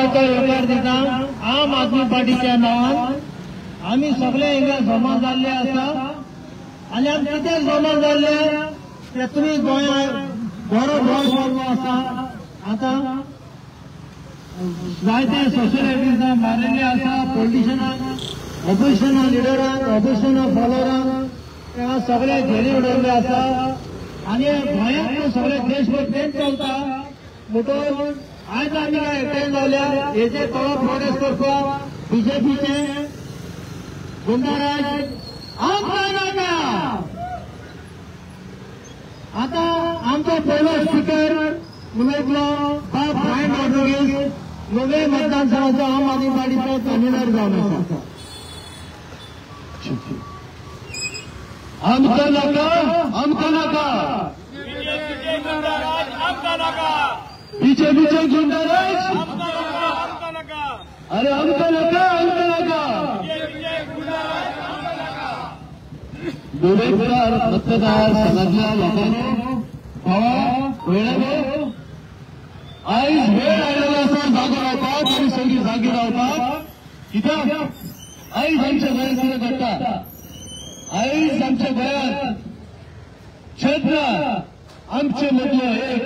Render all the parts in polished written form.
एका वेकार दिता आम आदमी पार्टीच्या नावान आम्ही सगळे हिंगा जमा जाल्ले आसा आनी आमी कितें जमा जाल्ले ते तुमी गोंयांत बरो भोव पडलो आसा। आता जायते सोशल मारिल्ले आसा पॉलिटिशियनाक ऑपोजिशना लिडरांक ऑपोजिशना फॉलोवरांक त्या सगळे घेरी उडयल्ले आसा आनी गोंयांत सगळे देशभर तेच चलता म्हणून आज आम्ही काय एकठांय जावल्या हेचे थोडो प्रोटेस्ट करपाक बीजेपीचे गुंडाराज आमकां नाका। आता आमचो पयलो स्पीकर उलयतलो बाब फ्रायड रॉड्रिगीज नवे मतदारसंघाचो आम आदमी पार्टीचो कन्व्हेनर जावन आसा। आमकां नाका आमकां नाका बीजेपीचे गुंडाराज अरे आमकां नाका आमकां नाका दुबेकार मतदार संघातल्या लोकांनी भावा वेळाने आयज वेळ आयलेलो आसा जागो रावपाक आनी सगळी जागी रावपाक। कित्याक आयज आमच्या गोंयांत कितें घडटा आयज आमच्या गोंयांत क्षेत्र आमचे मदलो एक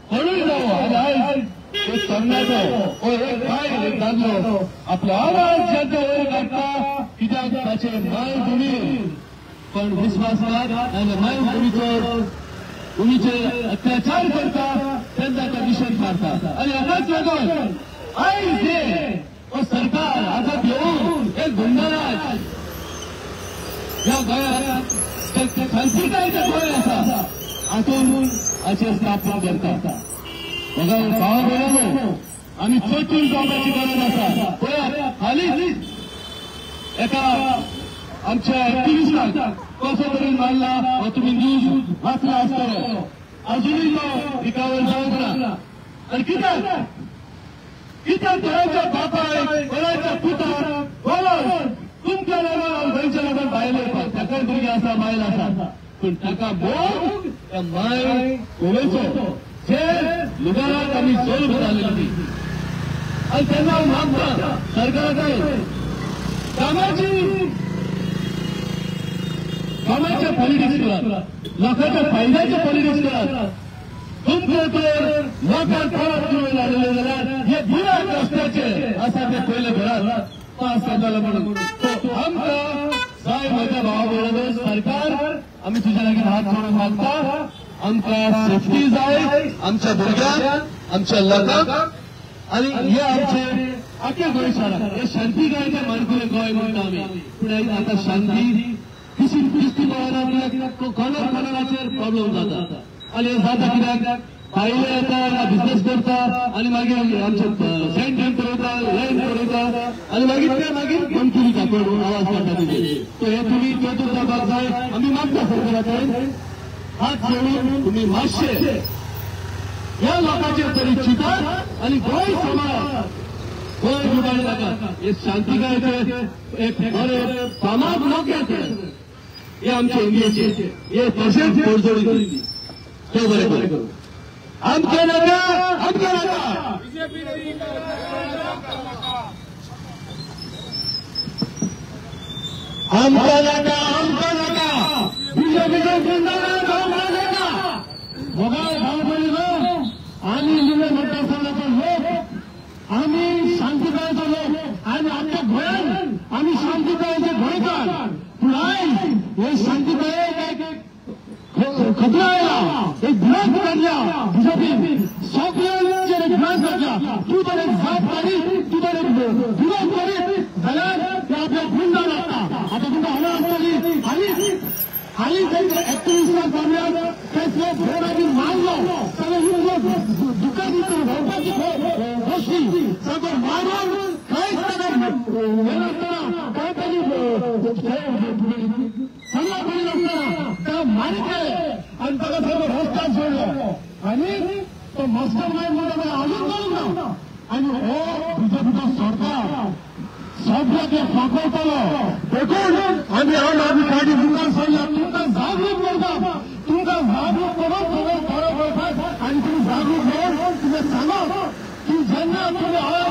कोणूय जावं आनी आयज एक तरणाटो वो एक बायल एक दादलो आपलो आवाज जेन्ना वयर काडटा कित्याक ताचे माय भुमी पण विश्वासघात आनी माय भुमीचेर अत्याचार करता तेन्ना तो निशेध मारता आनी हाकाच लागून आयज हे सरकार हातात येवन एक गुंडाराज ह्या गोंयांत शांतीकायेचें गोंय आसा हातून अशें स्थापन करता। बघा भावा भयणांनो आमी चोचून जावपाची गरज आसा। पळयात हालींच एका आमच्या एक्टिव्हिस्टाक कसो तरेन मारला हो तुमी न्यूज वाचला आसतलो अजुनूय तो रिकवर जावंक ना। आनी कित्याक गोंयच्या बापायक गोंयच्या पुताक गोंयांत तुमच्या लागून हांव गोंयच्या लागून भायले ताकाय भुरगीं आसा बायल आसा पूण ताका मोग त्या माय गोवेचो जे लुगाराक आमी जोर घालिल्ली आनी तेन्ना हांव मागता सरकाराक कामाचे पॉलिटिक्स करात लोकांच्या फायद्याचे पॉलिटिक्स करात। तुमचे तर लोकांक परत घेवन लाडले जाल्यार हे गिरायक रस्त्याचे आसा ते पयले घरात पास करताले म्हणून तो आमकां जाय म्हज्या भावा बरोबर सरकार आमी तुज्या लागीं हात जोडून मागता आमकां सेफ्टी जाय आमच्या भुरग्यांक आमच्या लोकांक आनी हे आमचे आख्या गोंय शाराक हे शांतीकायेचें मानकुलें गोंय म्हणटा आमी पूण आतां शांती किसी कोणाचेर प्रॉब्लेम जाता आनी हे जाता कित्याक भायले येता बिझनेस करता आनी मागीर आमचे सेंट करता लँड करता आनी मागीर ते मागीर बंदुकी कापड आवाज काडटा तुजे सो हे तुमी चतूर जावपाक जाय आमी मागता सरकाराचेर हात जोडून तुमी मातशे ह्या लोकांचेर तरी चिंतात आनी गोंय समाज गोंय दुबारी नाका हे शांतीकायेचे एक बरे फामाद लोक येते हे आमचे इंडियेचे हे तशेंच तोडजोडी तो बरें करूं आमकां नाका आमकां नाका आमकां नाका आमकां नाका बीजेपीचे गुंडाराज आमकां नाका। बघा भाव भयणीनो आमी निवे मतदारसंघाचो लोक आमी शांतीकायेचो लोक आनी आमच्या गोंयांत आमी शांतीकायेचे गोंयकार पूण आयज हे शांतीकायेक खतरो आयला एक भिरांत काडल्या बीजेपीन सगळ्यांचेर एक भिरांत काडल्या तूं जर एक जाप काडी तूं जर एक विरोध करीत जाल्यार ते आपल्या गुंडा लागता। आतां तुमकां हांगा आसतली हालींच एक एक्टिव्हिस्टाक जाल्ल्यान तेचो फोन आमी मारलो जाल्यार दुकान भोंवपाची गोश्टी सगळो मारून कांयच ताका हे नासतना कांय ताची सल्ला करी नासतना ताका मारितले आनी ताका सगळो रस्त्यार सोडलो आनी तो मास्टर मायंड म्हणटा आजून जावंक ना आनी हो बीजेपीचो सरकार सगळ्याक फांकवतलो देखून आमी आम आदमी पार्टी मुखार सरल्या तुमकां जागृत करता तुमकां जागृत करून खरो करतात आनी तुमी जागृत करून तुमी सांगा की जेन्ना तुमी आळा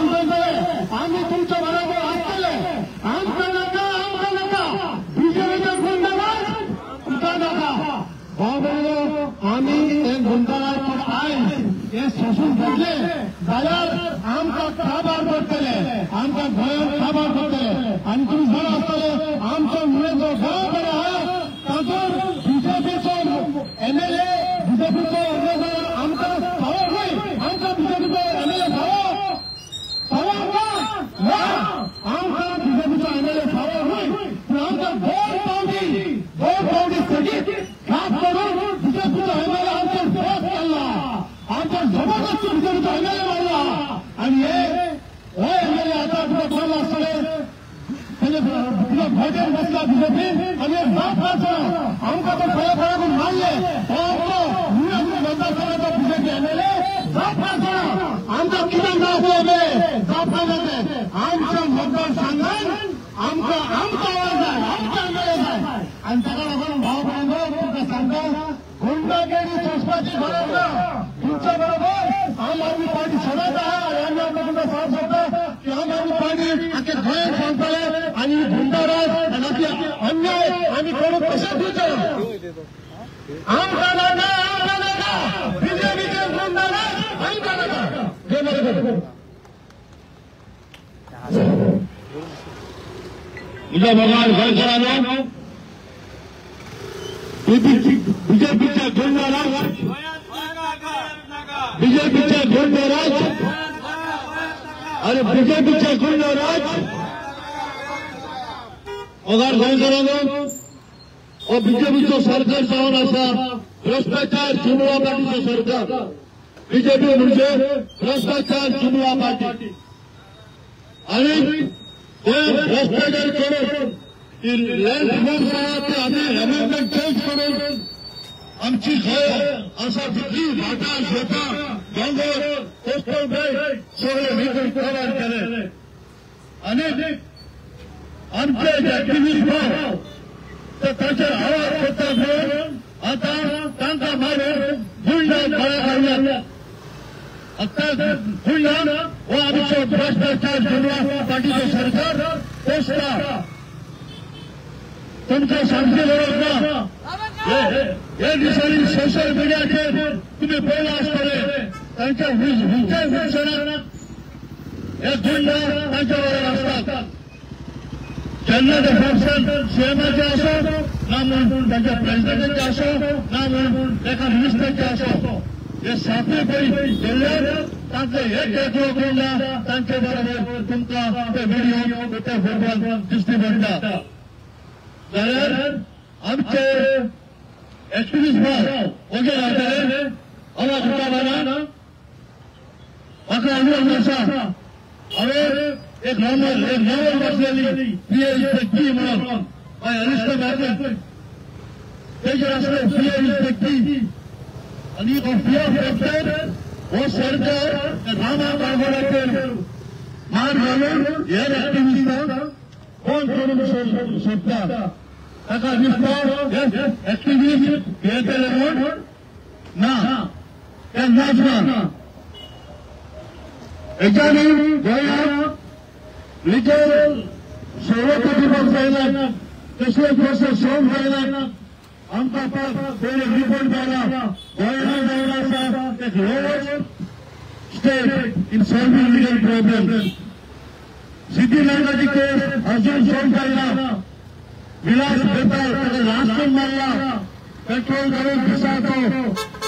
जाल्यार आमकां काबार करतले, आमकां गोंयांत काबार करतले. आनी तुमी जाणा आसतले आमचो जो बरोबर आहा तातूंत बीजेपीचो एमएलए बीजेपीचो उमेदवार आमकां फावो खंय? आमकां बीजेपीचो एमएलए फावो ना, आमकां बीजेपीचो एमएलए फावो खंय? पूण आमकां दोन पावटी सगळीं खास करून बीजेपीचो एमएलए आमचो विरोध केला, आमचो जबरदस्ती बीजेपीचो एमएलए मारला. आनी हो एमएलए आतां तुका पळयला आसतले भोटेर बसला बीजेपी आनी आमकां तो फळाफळाकून मारले. हो आमचो मतदारसंघाचो बीजेपी एमएलए आमकां कित्याक नासलो एमएलए जावपाक जाय? आमच्या मतदारसंघात आमकां आवाज जाय, आमकां एमएलए जाय. आनी ताका लागून भाव बांदो तुका सांगता गुंडागिरी सोंसपाची गरज ना. तुमच्या बरोबर आम आदमी पार्टी सदांच आहा. आमी आपल्या तुमकां सांग सोदता की आम आदमी पार्टी आख्या गोंयांत सांगतले आनी गुंडाराज आनी अन्याय आमी करूंक कशें दिवचे? आमकां नाका, आमकां नाका बीजेपीचे गुंडाराज आमकां नाका. जय मराठा. तुझा भगवान गोंयकारांनो बीजेपीचे गुंडाराज अरे बीजेपीचे गुंडाराज ओगार गोंयकारांनो हो बीजेपीचो सरकार जावन आसा भ्रष्टाचार जुमला पार्टीचो सरकार. बीजेपी म्हणजे भ्रष्टाचार जुमला पार्टी आणि ते भ्रष्टाचार करून लँड फोर्स आहा ते आमी अमेंडमेंट चेंज करून आमची घय आसा तितली भाटां शेतां दोंगर कोस्टल बेल्ट सगळे विकून काबार केले. आनी आमचे एक्टिव्हिस्ट भाव तर ताचेर आवाज करता म्हणून आतां तांकां मारून गुंडांक गळा घालल्यात. आतां गुंडांक हो आमचो भ्रष्टाचार जुमला पार्टीचो सरकार पोसता. तुमकां सांगचे गरज ना. हे दिसांनी सोशल मिडियाचेर तुमी पळयला आसतले तांच्या विचारसरणात हे गुंडा तांच्या बरोबर आसतात. जेन्ना ते फंक्शन सीएमाचे आसो ना म्हणून तांच्या प्रेसिडेंटाचे आसो ना म्हणून एका मिनिस्टराचे आसो हे साखळी पळय गेल्यार तांचो एक एकलो गुंडा तांचे बरोबर तुमकां ते व्हिडिओ ते फोटोन दिश्टी पडटा. जाल्यार आमचे एक्टिव्हिस्ट भाव ओगे घालतले आवाज उठोवपाना म्हाका अनुभव आसा. हांवें एक नॉवल वाचलेली पीएल व्यक्ती म्हणून बाय अलिस्टर मॅकल. तेजेर आसले पीएल व्यक्ती आनी हो पीएल व्यक्ती हो सरकार रामा कारभाराचेर मार घालून हेर एक्टिव्हिस्टांक फोन करून सोदता. ताका दिसता एक्टिव्हिस्ट हे केले म्हणून ना ते नाचना. हेच्यानी गोंयांत लिगल सवलती दिवपाक जायना, कसले प्रोसेस सोल्व जायना. आमकां पयले रिपोर्ट मेळ्ळा गोंयांत जावन आसा एक lowest state in solving legal problem. सिद्धीनाथाची केस अजून सोल्व जायना. विलास बेताल ताका लास्टून मारला. पेट्रोल घालून पिसाळतो,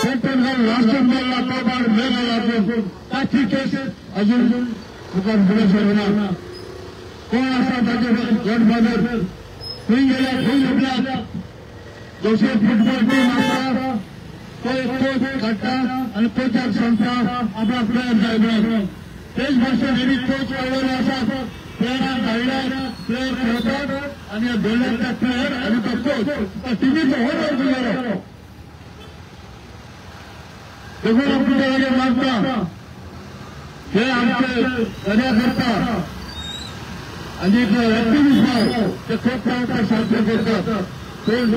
पेट्रोल घालून लास्टून मारला. तो भायर मेला लागून ताची केस अजून मुखार फुडें सरना. कोण आसा ताचे गडफादर खंय गेल्या खंय लपल्यात. जशें फुटबॉल टीम आसा तो एक कोच काडटा आनी कोचाक सांगता आपला प्लेयर जाय म्हणून. तेच भाशेन हेणी कोच वाडलेले आसात. प्लेयरांक धाडल्यात, प्लेयर खेळतात आनी धरल्यात ते प्लेयर आनी तो कोच तो टिमीचो होणार गुजारो. देखून आमी तागे मागता हे आमचे कार्यकर्ता आनी एक्टिव्हिस्ट भाव ते खूब प्रयत्न सारखे करतात. पूण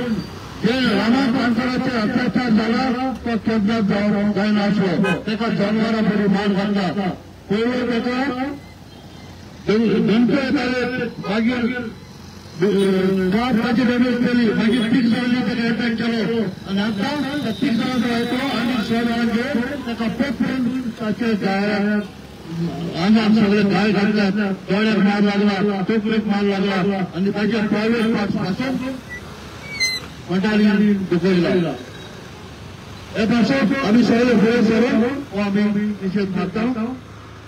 जे रामा काणकोणाचेर अत्याचार जाला तो केन्नाच जावंक जायनासलो. ताका जनवरां बरी मान घालतात. पयलीं ताका धमक्यो येताले, मागीर ताची डॅमेज केली, मागीर 30 जाणांनी ताका एटॅक केलो आनी आतां 30 जाणांचो येतो आनी 6 जाणांचेर ताका पेपरून ताचे आम्ही सगळे काय घालतात डोळ्यात मार लागला टोपलीत मार लागला आणि त्याच्या प्रायव्हेट पार्ट पासून मटारी दुखवला यापासून आम्ही सगळे पुढे सर्व आम्ही निषेध करतो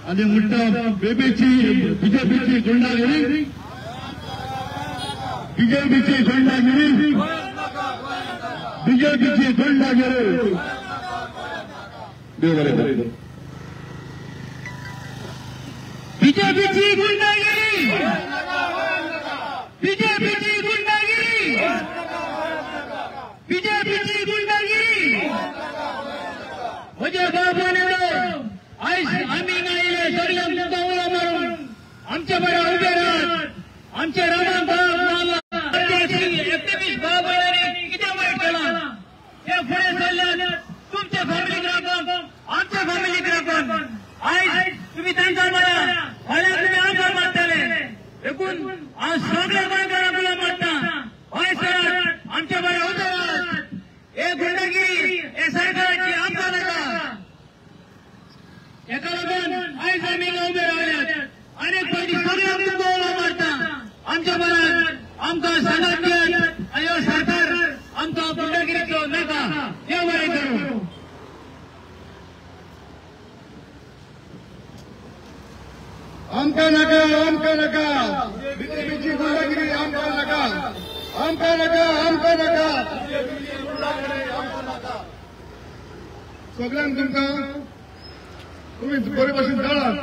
आणि म्हणतो बीजेपीची गुंडागिरी बीजेपीची गुंडागिरी बीजेपीची गुंडागिरी बीजेपीची गुंडागिरी बीजेपीची गुंडागिरी म्हणजे आम्ही नाही सगळ्या मुद्दावर मारून आमच्या बरे उभे राहत आमच्या ऍक्टिव्हिस्ट बाबाने किती वाईट केला हे पुढे चालले तुमच्या फॅमिलीकडे पण आमच्या फॅमिलीकडे पण आज तुम्ही त्यांचा मला तुम्ही आमचा मानताले एकूण आज सगळ्या बायकाला मानता होय सर आमच्या बरे होते हे गुंडगिरी हे सरकारची आमचा नका एका लागून आज आम्ही उभे राहिल्यात अनेक पैकी सगळ्या मुद्द्याला मारता आमच्या बरोबर आमचा सनातन आणि सरकार आमचा गुंडगिरी नका हे बरे करू आमका नका बीजेपीची गुंडागिरी आमका नका सगळ्यांक तुमकां तुम्ही बरे भाशेन कळ्ळात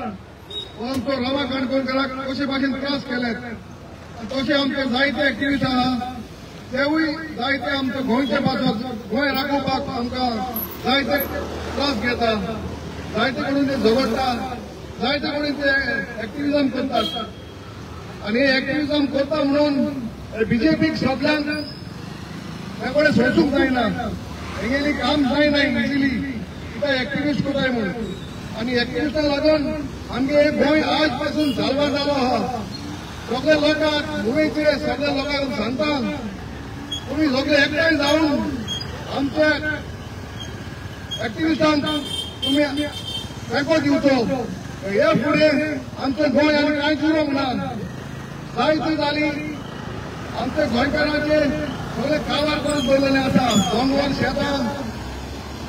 आमचो रामा काणकोणकाराक कशे भाशेन त्रास केल्यात तशे आमचे जायते एक्टिव्हिस्ट आहा तेवूय जायते आमचे गोंयचे गोंय राखोवपाक आमकां जायते त्रास घेता जायते कडून ते झगडटा जायते कडून ते एक्टिव्हिजम करतात आणि एक्टिव्हिजम करता म्हणून बीजेपीक सगळ्यांक हे कोणे सोंसूंक जायना हेगेली काम जायना इजिली कित्याक एक्टिव्हिस्ट कोताय म्हणून आणि एक्टिव्हिस्टाक लागून आमगे गोंय आज पासून जालवा जालो आहा सगळे लोकांक मुंबईचे सगळ्या लोकांक सांगता तुम्ही सगळे एकठांय जावन आमच्या एक्टिव्हिस्टांक तुम्ही तेंको दिवचो हे फुडें आमचें गोंय आनी कांयच उरोंक ना जायती जाली आमचे गोंयकारांचे सगळे काबार करून दवरलेले आसा दोंगर शेतां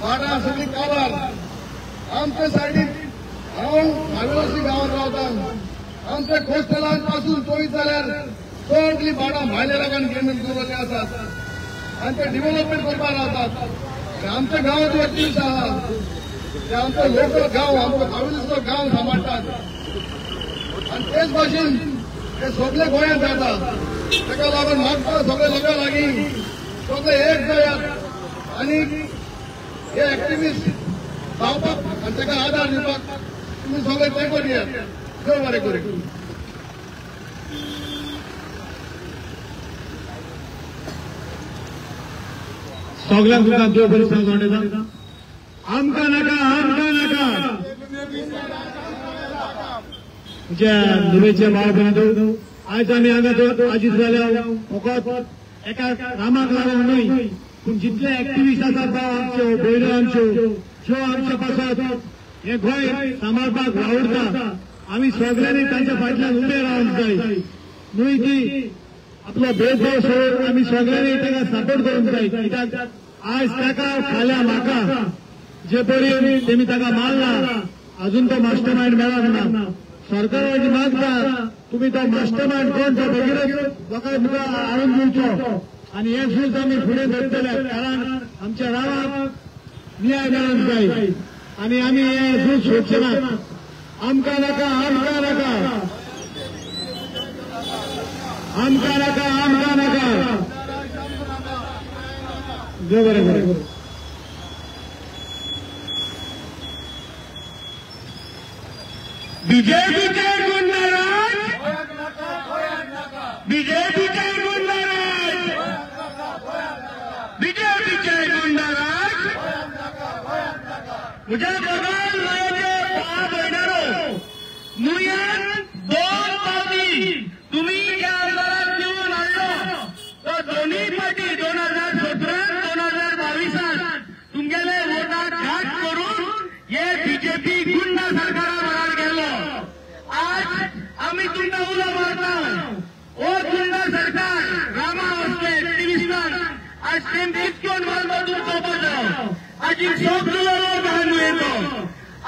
वाडा सगळी काबार आमचे सायडीक हांव मावेलोसी गांवांत रावता आमच्या कोस्टलां पासून पळयत जाल्यार सगळीं भाडां भायल्या लोकांनी घेवन दवरलेली आसात आनी ते डेव्हलपमेंट करपाक रावतात आमच्या गांवांत एक्टिव्हिस्ट आहा ते आमचो लोकल गांव आमचो मावेलीचो गांव सांबाळटात आनी तेच भाशेन हे सगळे गोंयांत जाता ताका लागून म्हाका सगळे लोकां लागीं सगळे एक जायात आनी हे एक्टिव्हिस्ट धांवपाक आनी ताका आदार दिवपाक तुम्ही सगळे तेंको दियात देव बरें करूं सगळ्यांक तुका देव बरें सांगता आमकां नाका जे नुवेचे भाव बंधू आज आमी हांगा आजीत जाल्या फकत एका रामाक लागून न्हय पूण जितले एक्टिव्हिस्ट आसात भाव आमच्यो भयण्यो आमच्यो ज्यो आमच्या पासत हे गोंय सांबाळपाक वावुरता आमी सगळ्यांनी तांच्या फाटल्यान उबे रावंक जाय न्हय की आपलो भेदभाव सोडून आमी सगळ्यांनी ताका सपोर्ट करूंक जाय कित्याक आज ताका फाल्यां म्हाका जे परी तेमी ताका मारला अजून तो मास्टर माइंड मेळ्ळा ना सरकाराची मागता तुम्ही तो मास्टर माइंड कोण तो बेगीनच लोकांक तुका हाडून दिवचो आनी हे झूज आमी फुडें धरतले कारण आमच्या रावाक न्याय मेळोंक जाय आनी आमी हे झूज सोडचे ना आमकां नाका देव बरें करूं बीजेपीचे गुंडराज मुझे बघाल भाव बहिणारो मुळात दोन पार्टी तुम्ही या आमदारात निवडून आणलो तर दोन्ही पार्टी 2017-2022 तुमगेले वोटा घाट करून हे बीजेपी गुंडा सरकारा बरोबर गेलो तेम कितकोन मालमधून चौपटलो आज सगळो घालून येतो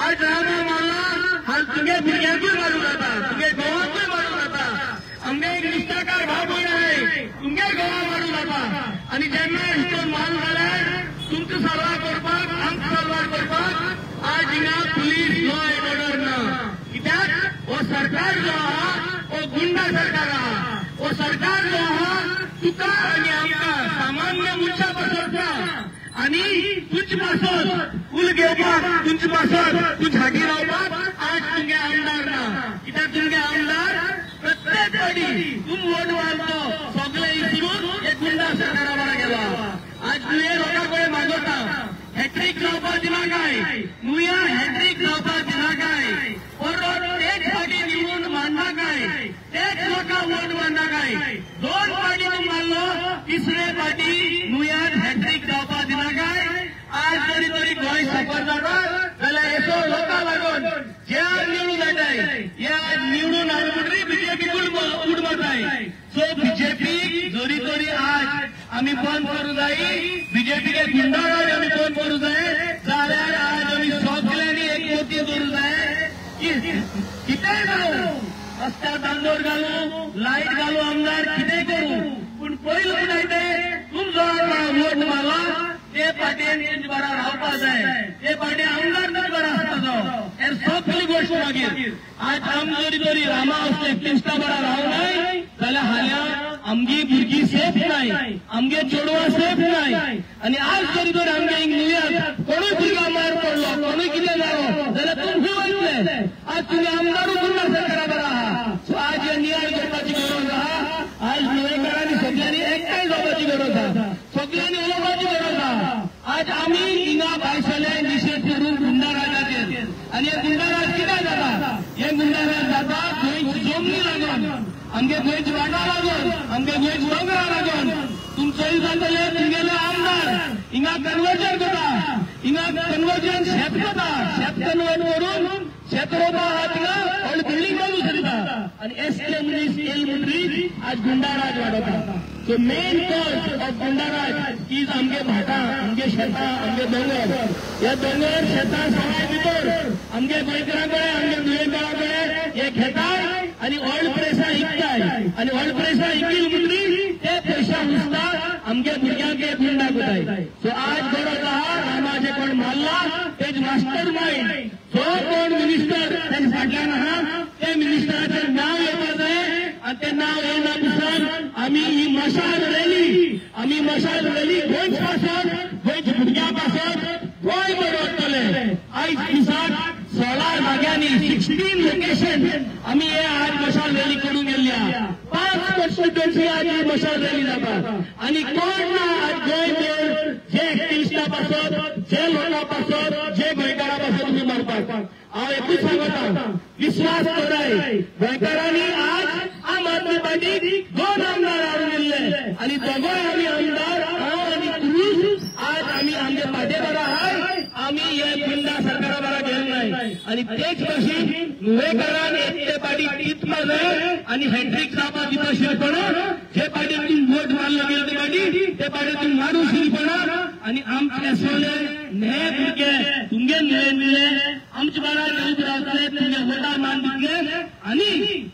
आज रामा मारला हा तुगे भुरग्यांकूय मारून जाता तुगे गोवाकूय मारून जाता आमगे एक निश्ठाकार भाव भयण आहे तुमगे गोवा मारून जाता आणि जेन्ना हितून मारून जाल्यार तुमकां सारवार करपाक आमकां सारवार करपाक आज हिंगा पुलीस लॉ एंड ऑर्डर ना कित्याक हो सरकार जो आहा हो गुंडा सरकार आहा हो सरकार जो आहा तुका आनी आमकां सामान्य मनशा पासत आणि तुझ पासत उल घेवपाक तुमचे पासत तू झागी रावपाक आज तुमगे आमदार ना कित्याक तुमगे आमदार प्रत्येक फावटी तुम वोट मारतो सगळे इसरून एक गुंडा सरकारा बरा गेला आज तुवें लोकां कडेन मागता हॅट्रिक जावपाक दिना काय नुया हॅट्रिक जावपाक दिना काय परत तेच फावटी निवडून मारना काय तेच लोकांक वोट मारना काय दोन फावटी तूं मारलो तिसरे फावटी नुयान हॅट्रिक जावपाक दिना काय आज जरी तरी गोंय सफर जाता जाल्यार येसो लोकां लागून जे आज निवडून येताय हे आज निवडून हाडून म्हणटरी बीजेपी उड मारताय सो बीजेपी जरी तरी आज आमी बंद करूं जाय बीजेपीचे गुंडाराज आमी बंद करूं जाय जाल्यार आज आमी सगळ्यांनी एक मोती करूं जाय कितेंय करूं रस्त्यार दांडोर घालूं लायट घालूं आमदार कितेंय करूं पूण पयलो कितें तें तुमचो वोट मारला ते पार्टीन तुमचे बरा रावपाक जाय ते पार्टी आमदार तुमचे बरा आसपाचो हेर सगळी गोश्ट मागीर आज आम जरी तरी रामा असले एकटिस्टा बरा रावनाय जाल्यार हाल्या आमगी भुरगीं सेफ नाय आमगे चेडवां सेफ नाय आनी आज जरी तरी आमगे हिंग नुयात कोणूय भुरग्यां मार पडलो कोणूय कितें जालो जाल्यार तुमचे वयतले आज तुमी आमदारूच गुंडा सरकारा बरा आहा सो आज हे न्याय करपाची गरज आहा आज नुवेकारांनी सगळ्यांनी एकठांय जावपाची गरज आहा सगळ्यांनी उलोवपाची गरज आहा आज आमी हिंगा भायसले निशेध करून गुंडाराजाचेर आनी हे गुंडाराज कित्याक जाता हे गुंडाराज जाता गोंयची जमनी लागून आमगे गोंयची वाठार लागून आमगे गोंयची दोंगरा लागून तुमचोय जातले तुमगेले आमदार हिंगा कन्वर्जन करता हिंगा कन्वर्जन शेत करता शेत कन्वर्ट करून शेत रोवपा आहा थिंगा व्हडली बिल्डींग बांदूं सोदता आनी एसके मनीस येल म्हणटरी आज गुंडाराज वाडोवता so main cause of goondaraj is आमगे भाटां आमगे शेतां आमगे दोंगर हे दोंगर शेतां सगळ्या भितर आमगे गोंयकारां कडेन आमगे नुवेकारां कडेन हे घेताय आनी ऑयल प्रेसां विकताय आनी ऑयल प्रेसां विकील म्हणटरी ते पयशा उचता आमगे भुरग्यांक हे गुंडा कोताय सो आज गरज आहा रामाचे कोण मारला तेज मास्टर मायंड जो कोण मिनिस्टर तेज फाटल्यान आहा ते मिनिस्टराचें नांव येवपा जाय आनी तें नांव येयना पसून आमी ही मशाल रॅली गोंयच पासत गोंयच्या भुरग्यां पासत गोंय बरोवतले आयज दिसाक 16 जाग्यांनी 16 लोकेशन आमी हे आज मशाल रॅली करून गेल्ल्या 5 कॉन्स्टिट्युएन्सी आज ही मशाल रॅली जाता आनी कोण ना आज गोंयभर जे एक्टिविस्टा पासत जे लोकां पासत जे गोंयकारां पासत तुमी मारपाक हांव एकूच सांगता विश्वास कराय गोंयकारांनी आज आम आदमी पार्टीक 2 आमदार हाडून दिल्ले आनी दोगोय आमी आमदार हांव आनी क्रूज आज आमी आमगे पार्टे बरा आहाय आमी हे गुंडा सरकारा बरा गेल नाय आनी तेच भशेन नुवेकारान एकटे पार्टी चिंतमा जाय आनी हॅट्रिक जावपाक दिता शिरपणा जे पार्टी तुमी वोट मारलो गेलो ते पार्टी तुमी मारू शिरपणा आनी आमचे सोले न्याय भुरगे तुमगे न्याय मिळे आमचे बरा न्याय रावतले तुमगे वोटा मान दितले आनी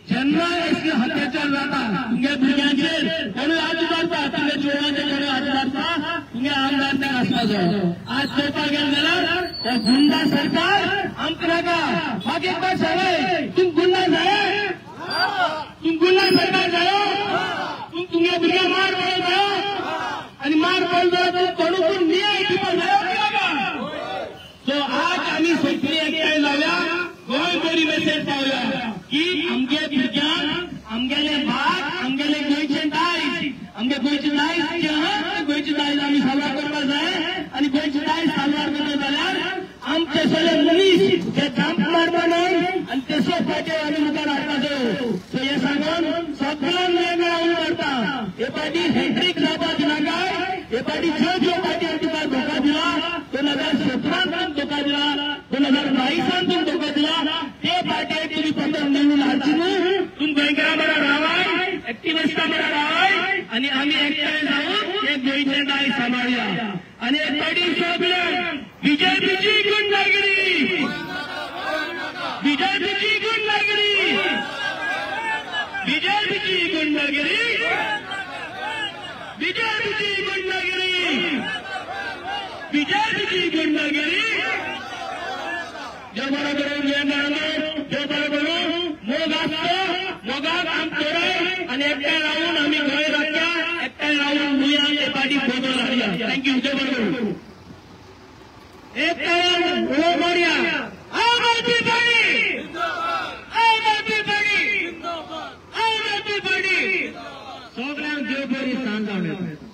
जेन्ना एसके अत्याचार जाता तुमगे भुरग्यांचेर कोणूय हात मारता तुमगे चेडवांचेर कोणूय हात मारता तुमगे आमदार ते आसपाचो आज चोवपाक गेले जाल्यार हे गुंडा सरकार आमकां नाका म्हाका एक बार सांगय तुम गुंडा जाय तुम गुंडा सरकार जायो तुमगे भुरग्यां मार पडलो जायो आनी मार पडलो जाल्यार कोणूय न्याय दिवपाक जायो की नाका सो आज आमी सगळीं एकठांय जाल्या गोंय बरी मेसेज पावया की आमगे भुरग्यांक आमगेले भाग आमगेले गोंयचे दायज आमगे गोंयचे दायज जे आहा गोंयचे दायज आमी साल्वार करपाक जाय आनी गोंयचे दायज साल्वार करता जाल्यार आमचे सगळे मनीस जे जांप मारपा न्हय आनी तेसो फाटीर आमी मुखार हाडपाचो सो हे सांगून सगळ्यांक वेगळा उरता हे पार्टी हॅट्रिक जावपाक दिना काय हे पार्टी ज्यो पार्टी तुका धोका दिला 2017 धोका दिला 2022 धोका दिला ते पार्टीक तुमी परत निवडून हाडची न्हय तुमी गोंयकारां बरा रावाय एक्टिविस्टां बरा रावाय आनी आमी एकठांय जावन हे गोंयचे दायज सांभाळल्या आणि पडी सोबल्या बीजेपीची गुंडगिरी बीजेपीची गुंडगिरी बीजेपीची गुंडगिरी बीजेपीची गुंडगिरी बीजेपीची गुंडगिरी जो बरोबर जो बरोबर मोग असतो मोगा काम करा आणि एकट्या राहून आम्ही गोय राख्या एकट्या राहून मुया ते पाठी फोटो लागल्या थँक्यू जो बरोबर एक राहून हो मोर्या आम आदमी पार्टी आम आदमी पार्टी आम आदमी पार्टी सगळ्यांक देव बरी स्थान जावन